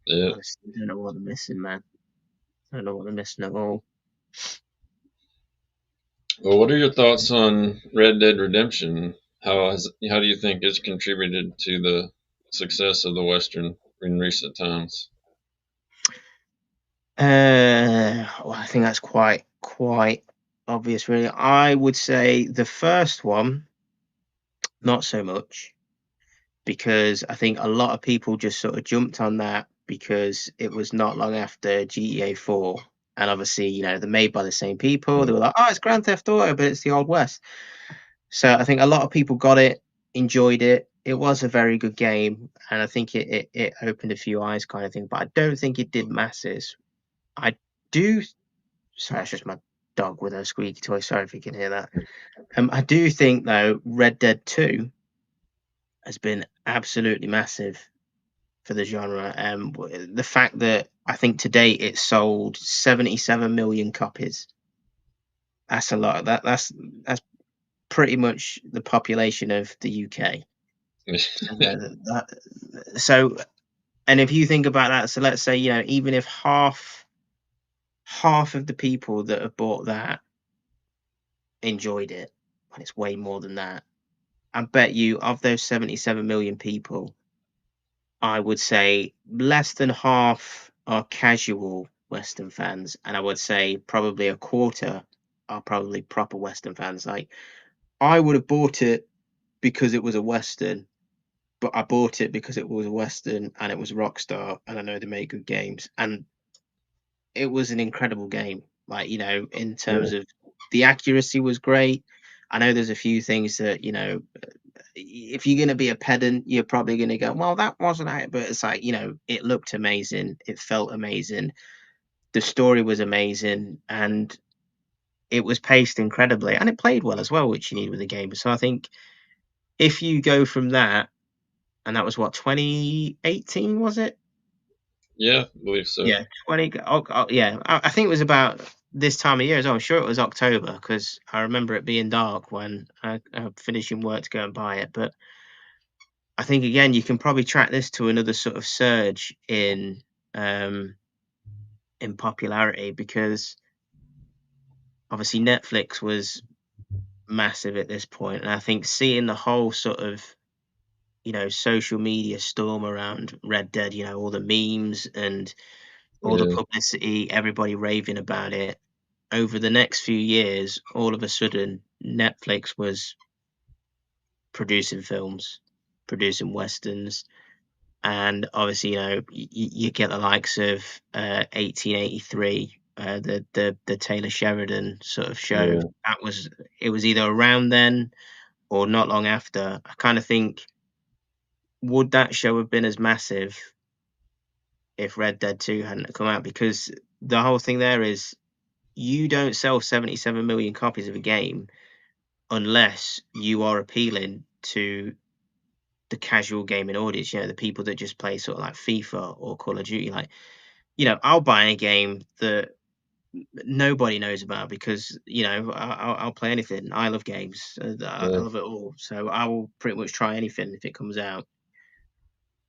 yeah. Honestly, I don't know what they're missing, man. I don't know what they're missing at all. Well, what are your thoughts on Red Dead Redemption? How do you think it's contributed to the success of the Western in recent times? Well, I think that's quite obvious, really. I would say the first one, not so much, because I think a lot of people just sort of jumped on that because it was not long after GTA 4. And obviously, they're made by the same people. They were like, oh, it's Grand Theft Auto, but it's the Old West. So I think a lot of people got it, enjoyed it. It was a very good game. And I think it opened a few eyes, kind of thing. But I don't think it did masses. I do. Sorry, that's just my dog with her squeaky toy. Sorry if you can hear that. I do think, though, Red Dead 2 has been absolutely massive for the genre. The fact that I think to date it sold 77 million copies. That's a lot. That's pretty much the population of the UK. So, and if you think about that, so let's say, even if half of the people that have bought that enjoyed it, and it's way more than that. I bet you of those 77 million people, I would say less than half are casual Western fans, and I would say probably a quarter are probably proper Western fans. Like, I would have bought it because it was a Western, but I bought it because it was a Western and it was Rockstar, and I know they make good games, and it was an incredible game. Like, in Yeah, terms of the accuracy was great. I know there's a few things that, if you're going to be a pedant, you're probably going to go, well, that wasn't it. But it's like, it looked amazing. It felt amazing. The story was amazing. And it was paced incredibly. And it played well as well, which you need with a game. So I think if you go from that, and that was what, 2018, was it? yeah, I believe so. Yeah, 20. Yeah, I think it was about this time of year as well. I'm sure it was October because I remember it being dark when I finishing work to go and buy it. But I think again, you can probably track this to another sort of surge um, in popularity because obviously Netflix was massive at this point, and I think seeing the whole sort of social media storm around Red Dead, all the memes and all the Yeah, publicity, everybody raving about it. Over the next few years, all of a sudden, Netflix was producing films, producing westerns, and obviously, you get the likes of 1883, the Taylor Sheridan sort of show. yeah, It was either around then or not long after. I kind of think, would that show have been as massive if Red Dead 2 hadn't come out? Because the whole thing there is you don't sell 77 million copies of a game unless you are appealing to the casual gaming audience, the people that just play sort of like FIFA or Call of Duty. Like, I'll buy a game that nobody knows about because, I'll play anything. I love games. I yeah, love it all. So I will pretty much try anything if it comes out.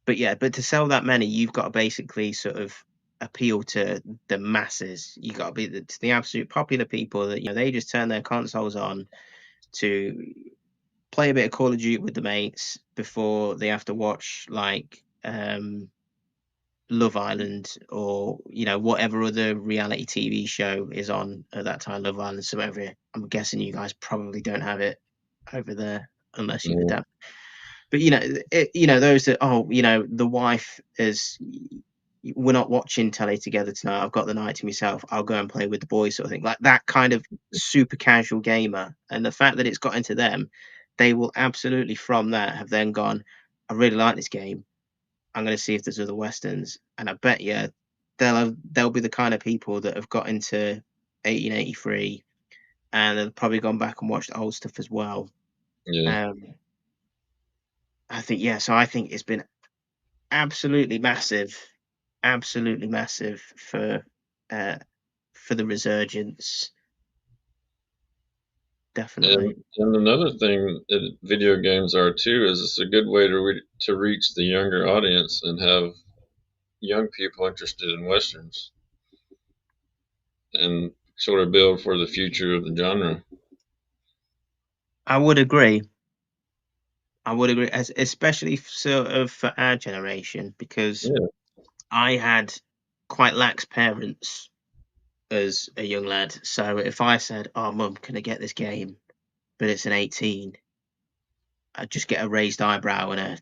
But yeah, but to sell that many, you've got to basically sort of appeal to the masses. You got to be to the absolute popular people that, they just turn their consoles on to play a bit of Call of Duty with the mates before they have to watch like Love Island or whatever other reality TV show is on at that time. Love Island, so whatever. I'm guessing you guys probably don't have it over there unless you've yeah, adapted. But those that the wife is we're not watching telly together tonight. I've got the night to myself. I'll go and play with the boys, sort of thing. Like that kind of super casual gamer. And the fact that it's got into them, they will absolutely from that have then gone, I really like this game. I'm going to see if there's other westerns. And I bet you they'll be the kind of people that have got into 1883 and have probably gone back and watched old stuff as well. Yeah. Um, I think yeah. So I think it's been absolutely massive uh, for the resurgence. And Definitely. another thing that video games are too is it's a good way to reach the younger audience and have young people interested in westerns and sort of build for the future of the genre. I would agree. I would agree, especially sort of for our generation, because Yeah. I had quite lax parents as a young lad. So if I said, "Oh, mum, can I get this game?" but it's an 18, I'd just get a raised eyebrow and a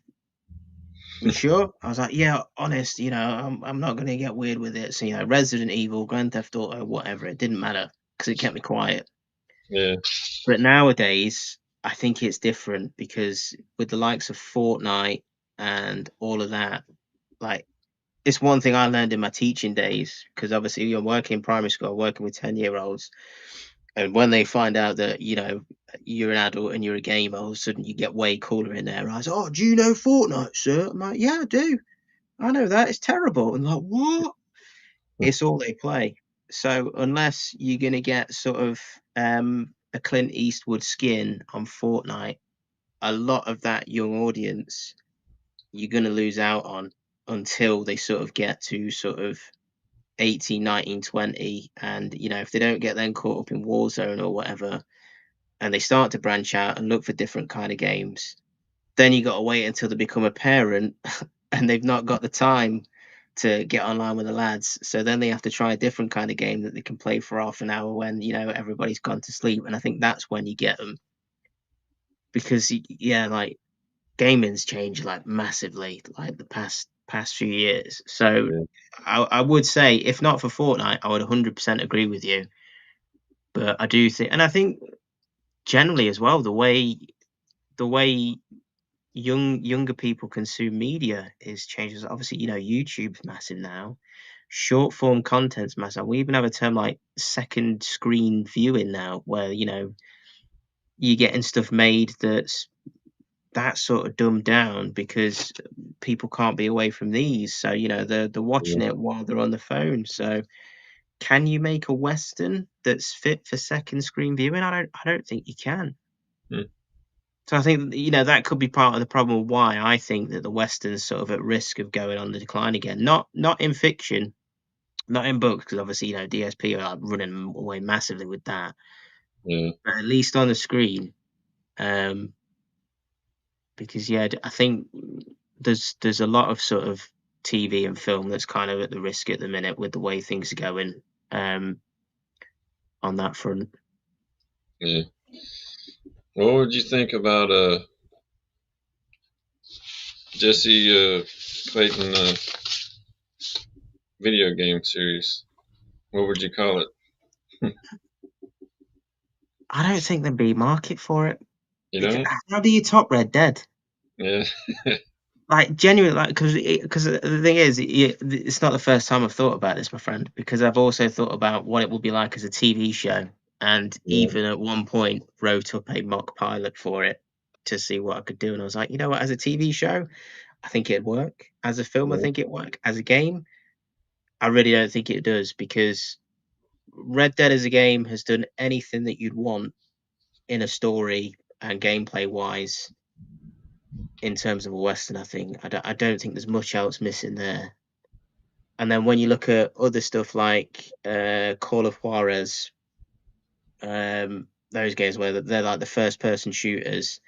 "You sure?" I was like, "Yeah, honest, I'm not gonna get weird with it." So, Resident Evil, Grand Theft Auto, whatever, it didn't matter because it kept me quiet. Yeah. But nowadays, I think it's different because with the likes of Fortnite and all of that, like it's one thing I learned in my teaching days because obviously you're working in primary school, working with 10-year-olds, and when they find out that you're an adult and you're a gamer, all of a sudden you get way cooler in their eyes. Oh, do you know Fortnite, sir? I'm like, yeah, I do. I know that. It's terrible. And like, what? It's all they play. So unless you're gonna get sort of a Clint Eastwood skin on Fortnite, a lot of that young audience you're gonna lose out on until they sort of get to sort of 18, 19, 20. And if they don't get then caught up in Warzone or whatever, and they start to branch out and look for different kind of games, then you got to wait until they become a parent and they've not got the time to get online with the lads. So then they have to try a different kind of game that they can play for half an hour when everybody's gone to sleep. And I think that's when you get them because yeah, like gaming's changed like massively like the past few years. So Yeah. I would say if not for Fortnite, I would 100% agree with you. But I do think, and I think generally as well, the way younger people consume media is changes. Obviously, YouTube's massive now. Short form content's massive. We even have a term like second screen viewing now, where you're getting stuff made that's sort of dumbed down because people can't be away from these. So they're watching Yeah. it while they're on the phone. So can you make a western that's fit for second screen viewing? I don't think you can. Hmm. So I think that could be part of the problem of why I think that the Western's sort of at risk of going on the decline again. Not in fiction, not in books, because obviously DSP are like running away massively with that. Yeah. But at least on the screen, um, because yeah, I think there's a lot of sort of TV and film that's kind of at the risk at the minute with the way things are going um, on that front. Yeah. What would you think about Jesse Clayton video game series? What would you call it? I don't think there'd be market for it. You Because know? how do you top Red Dead? Yeah. Like genuinely, like because the thing is, it's not the first time I've thought about this, my friend. Because I've also thought about what it would be like as a TV show, and Yeah. even at one point wrote up a mock pilot for it to see what I could do. And I was like, you know what, as a TV show, I think it'd work. As a film, I Yeah. think it'd work. As a game, I really don't think it does because Red Dead as a game has done anything that you'd want in a story and gameplay wise in terms of a Western. I think I don't think there's much else missing there. And then when you look at other stuff like Call of Juarez, those games where they're like the first person shooters,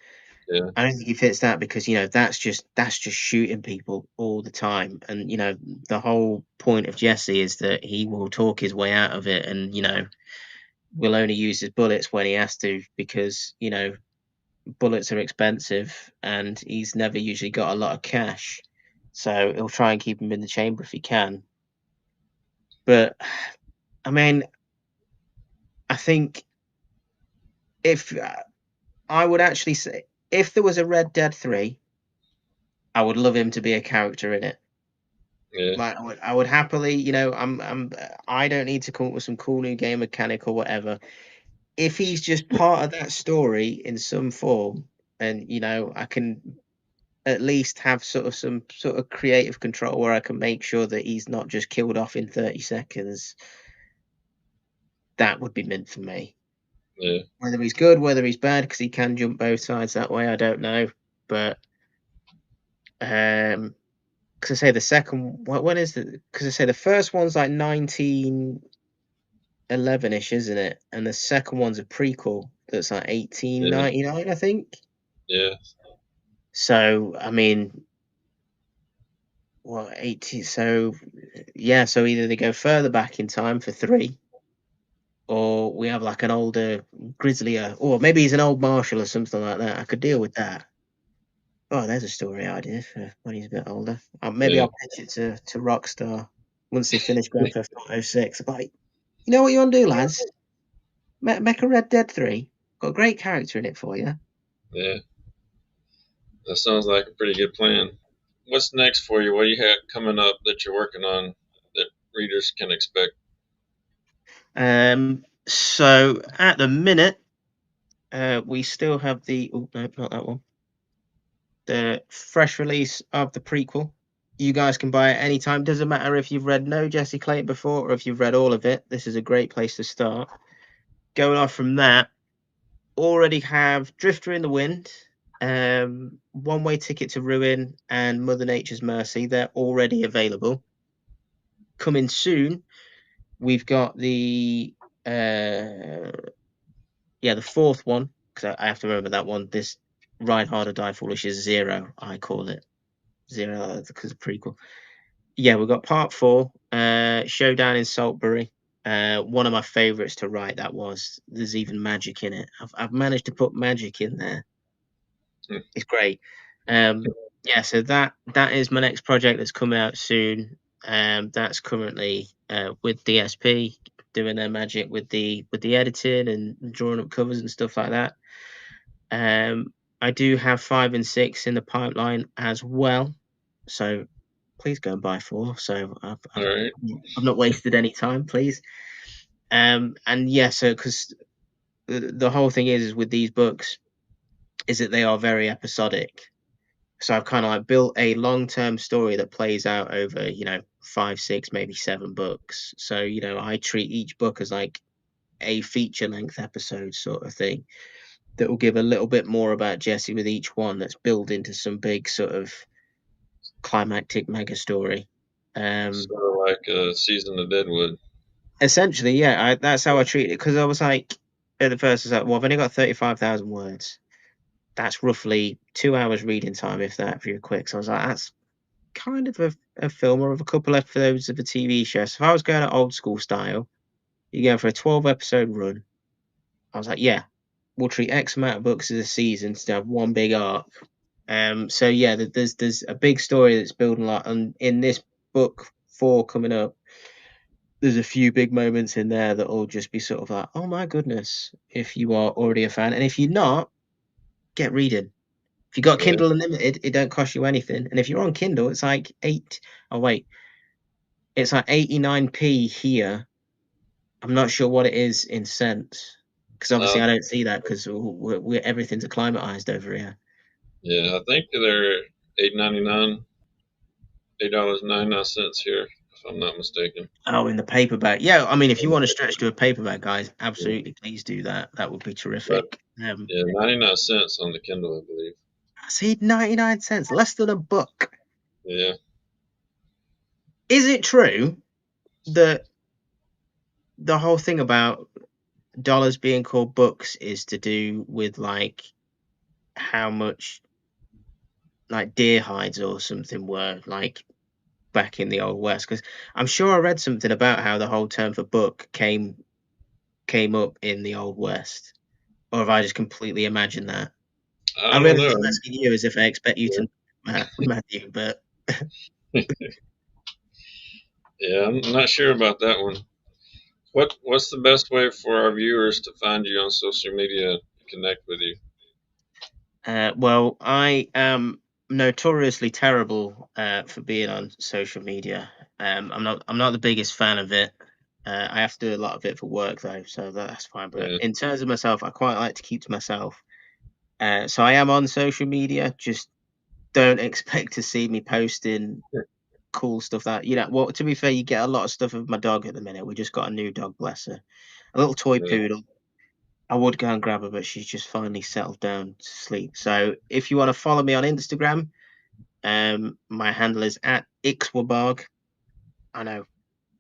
Yeah. I don't think he fits that because that's just shooting people all the time. And the whole point of Jesse is that he will talk his way out of it, and will only use his bullets when he has to because bullets are expensive, and he's never usually got a lot of cash. So he'll try and keep them in the chamber if he can. But I mean, I think if I would actually say if there was a Red Dead 3, I would love him to be a character in it. Yeah. Like I would happily, I don't need to come up with some cool new game mechanic or whatever. If he's just part of that story in some form, and I can at least have sort of some sort of creative control where I can make sure that he's not just killed off in 30 seconds, that would be mint for me. Yeah. Whether he's good, whether he's bad, because he can jump both sides that way, I don't know. But because I say the second, when is the? Because I say the first one's like 1911ish, isn't it? And the second one's a prequel that's like Yeah. 1899, I think. Yeah. So I mean, what 80? So yeah, so either they go further back in time for 3, or we have like an older, grislier, or maybe he's an old marshal or something like that. I could deal with that. Oh, there's a story idea for when he's a bit older. Maybe Yeah. I'll pitch it to Rockstar once they finish Grand Theft Auto 6. I'm like, you know what you want to do, lads? Make a Red Dead 3. Got a great character in it for you. Yeah. That sounds like a pretty good plan. What's next for you? What do you have coming up that you're working on that readers can expect? So at the minute, we still have the oh no, not that one. The fresh release of the prequel. You guys can buy it anytime. Doesn't matter if you've read no Jesse Clayton before or if you've read all of it. This is a great place to start. Going off from that, already have Drifter in the Wind, One Way Ticket to Ruin, and Mother Nature's Mercy. They're already available. Coming soon, we've got the the fourth one, because I have to remember that one. This Ride Hard or Die Foolish is Zero, I call it. Zero because of prequel. Yeah, we've got part 4, Showdown in Saltbury. One of my favorites to write, that was. There's even magic in it. I've managed to put magic in there. Hmm. It's great. Yeah, so that is my next project that's coming out soon. That's currently with DSP doing their magic with the editing and drawing up covers and stuff like that. I do have 5 and 6 in the pipeline as well. So please go and buy 4. So All right. I've not wasted any time, please. And yeah, so because the whole thing is with these books is that they are very episodic. So I've kind of like built a long-term story that plays out over, 5, 6, maybe 7 books. So, I treat each book as like a feature-length episode sort of thing that will give a little bit more about Jesse with each one that's built into some big sort of climactic mega story. Sort of like a season of Deadwood. Essentially, yeah, that's how I treat it because I was like, at the first, I was like, well, I've only got 35,000 words. That's roughly 2 hours reading time, if that, for you quick. So I was like, that's kind of a film or of a couple episodes of a TV show. So if I was going at old school style, you go for a 12 episode run. I was like, yeah, we'll treat X amount of books as a season to have one big arc. So yeah, there's a big story that's building a lot, and in this book 4 coming up, there's a few big moments in there that will just be sort of like, oh my goodness, if you are already a fan, and if you're not, get reading. If you got Yeah. Kindle Unlimited, it don't cost you anything, and if you're on Kindle, it's like it's like 89p here. I'm not sure what it is in cents because obviously Uh, I don't see that because everything's acclimatized over here. yeah. I think they're $8.99, $8.99 here, if I'm not mistaken. Oh, in the paperback. Yeah, I mean, if you want to Yeah. stretch to a paperback, guys, absolutely, please do that. That would be But terrific. yeah, 99 cents on the Kindle, I believe. See, 99 cents, less than a buck. Yeah. Is it true that the whole thing about dollars being called books is to do with like how much like deer hides or something were like back in the old west? Because I'm sure I read something about how the whole term for book came up in the old west, or have I just completely imagined that? I I don't realize know. I'm asking you as if I expect you Yeah. to know, Matthew, but Yeah, I'm not sure about that one. What's the best way for our viewers to find you on social media and connect with you? Well, I am notoriously terrible for being on social media. I'm not the biggest fan of it. I have to do a lot of it for work though, so that's fine. But Yeah, in terms of myself, I quite like to keep to myself. So I am on social media. Just don't expect to see me posting cool stuff that well, to be fair, you get a lot of stuff of my dog at the minute. We just got a new dog, bless her. A little toy yeah, poodle. I would go and grab her, but she's just finally settled down to sleep. So if you want to follow me on Instagram, my handle is at Ixwabarg. I know,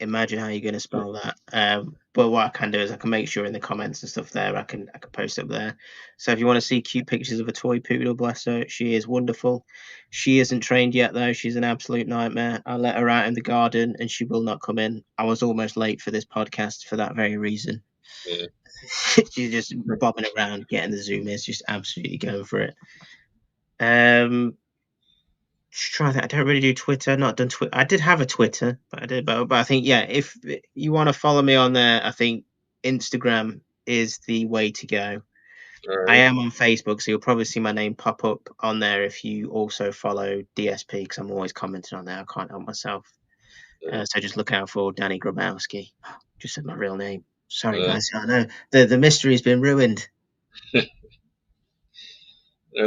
imagine how you're going to spell that. But what I can do is I can make sure in the comments and stuff there, I can post up there. So if you want to see cute pictures of a toy poodle, bless her, she is wonderful. She isn't trained yet though. She's an absolute nightmare. I let her out in the garden and she will not come in. I was almost late for this podcast for that very reason. yeah, She's just bobbing around, getting the zoom in, just absolutely going for it. Just trying to think, I don't really do Twitter. Not done Twitter. I did have a Twitter, but I did. But I think yeah, if you want to follow me on there, I think Instagram is the way to go. all I right, am on Facebook, so you'll probably see my name pop up on there if you also follow DSP, because I'm always commenting on there. I can't help myself. yeah, So just look out for Danny Grabowski. Just said my real name. Sorry, yeah. guys. I know the mystery's been ruined.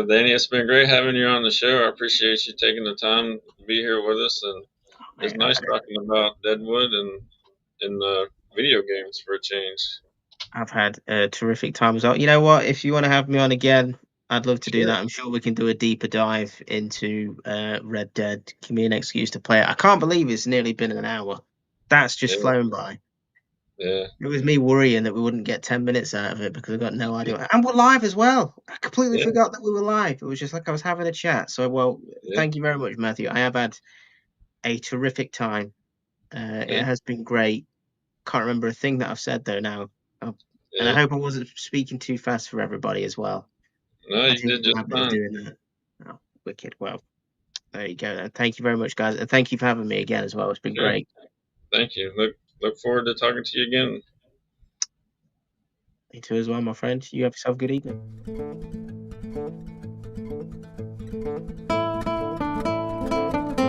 Danny, it's been great having you on the show. I appreciate you taking the time to be here with us, and it's Mate, nice talking about Deadwood and video games for a change. I've had a terrific time as well. You know what? If you want to have me on again, I'd love to do Sure. that. I'm sure we can do a deeper dive into Red Dead. Give me an excuse to play it. I can't believe it's nearly been an hour. That's just Yeah, flown by. yeah, It was me worrying that we wouldn't get 10 minutes out of it because I got no idea. And we're live as well. I completely yeah, forgot that we were live. It was just like I was having a chat. So, well, yeah, thank you very much, Matthew. I have had a terrific time. It yeah, has been great. Can't remember a thing that I've said though now. Oh, and I yeah. hope I wasn't speaking too fast for everybody as well. No, I you do have did a just habit of fine. doing that. Oh, wicked. Well, there you go. And thank you very much, guys. And thank you for having me again as well. It's been Sure. great. Thank you. Look forward to talking to you again. You too as well, my friend. You have yourself a good evening.